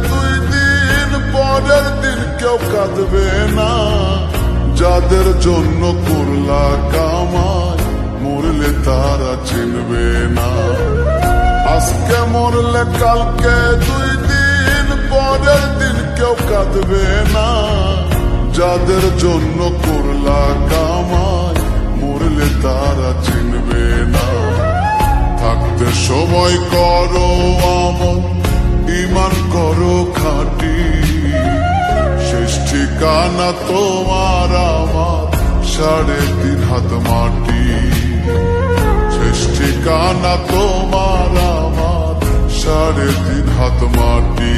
দুই দিন পরের দিন কেউ কাঁদবে না, যাদের জন্য করলা কামাই মরলে তারা চিনবে না। আজকে মরলে কালকে দুই দিন পরের দিন কেউ কাঁদবে না, যাদের জন্য করলা কামাই মরলে তারা চিনবে না। থাকতে সময় করো আমল, ঈমান করো খাঁটি, শেষ ঠিকানা তোমার আমার 3.5 হাত মাটি। শেষ ঠিকানা তোমার আমার 3.5 হাত মাটি।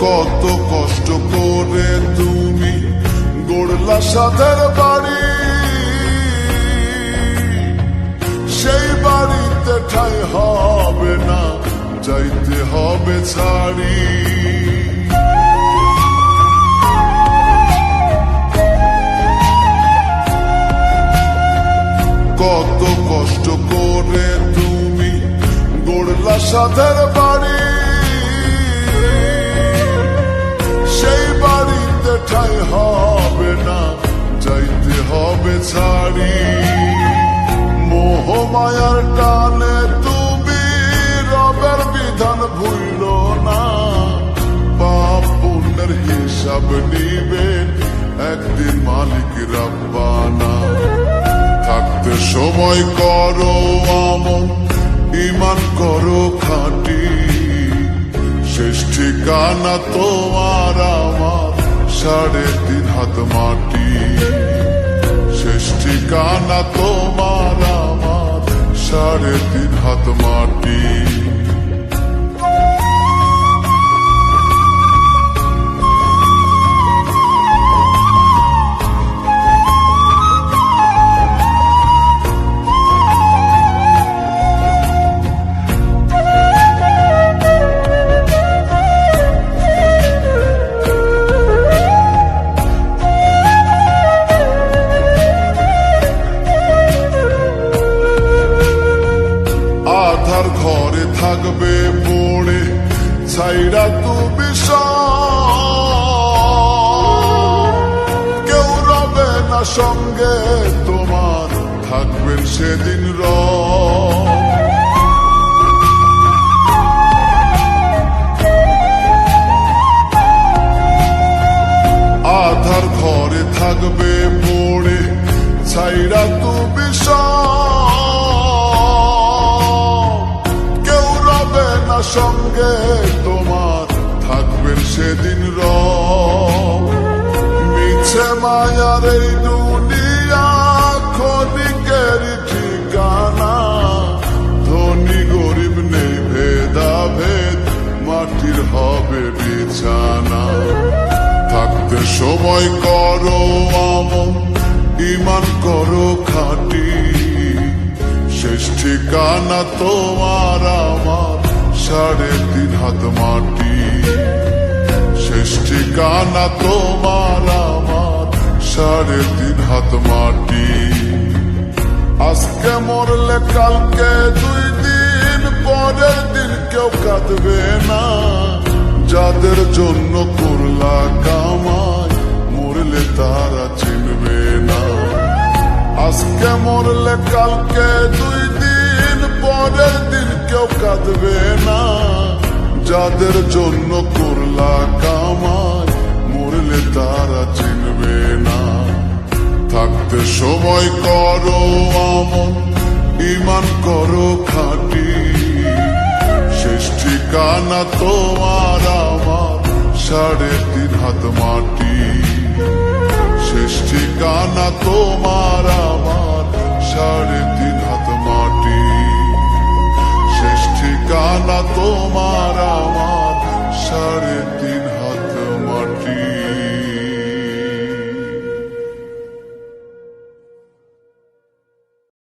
কত কষ্ট করে তুমি গড়লা সাধের বাড়ি, সেই বাড়িতে ঠাই হবে না, যাইতে হবে ছাড়ি। কত কষ্ট করে তুমি গড়লা সাধের বাড়ি, সেই বাড়িতে ঠাই হবে না, যাইতে হবে ছাড়ি। মোহ মায়ার টানে তুমি রবের বিধান ভুল না, পাপ পুণ্যের হিসাব নিবেন একদিন মালিক রাব্বানা। থাকতে সময় করো আমল, ঈমান করো খাঁটি, শেষ ঠিকানা তোমার আমার 3.5 হাত মাটি। শেষ ঠিকানা তোমার আমার 3.5 হাত মাটি। আধার ঘরে থাকবে পড়ে ছাইরা তুমি কেউ রবে না সঙ্গে তোমার, থাকবেন সেদিন আধার ঘরে থাকবে পড়ে ছাইরা তুমি সঙ্গে তোমার, থাকবেন সেদিন মিছে মায়ার এই দুনিয়া ক্ষণিকের ঠিকানা, ধনী গরিব নেই ভেদাভেদ, মাটির হবে বিছানা। থাকতে সময় করো আমল, ঈমান করো খাঁটি, শেষ ঠিকানা তোমার আমার 3.5 হাত মাটি। শেষ ঠিকানা তোমার আমার 3.5 হাত মাটি। আজকে মরলে কালকে দুই দিন পরের দিন কেউ কাঁদবে না, যাদের জন্য করলা কামাই মরলে তারা চিনবে না। আজকে মরলে কালকে দুই দিন পরের দিন কেউ কাঁদবে না, যাদের জন্য করলা কামাই মরলে তারা চিনবে না। থাকতে সময় করো আমল, ঈমান করো খাঁটি, শেষ ঠিকানা তোমার আমার 3.5 হাত মাটি। শেষ ঠিকানা তোমার আমার 3.5 হাত মাটি। শেষ ঠিকানা তোমার আমার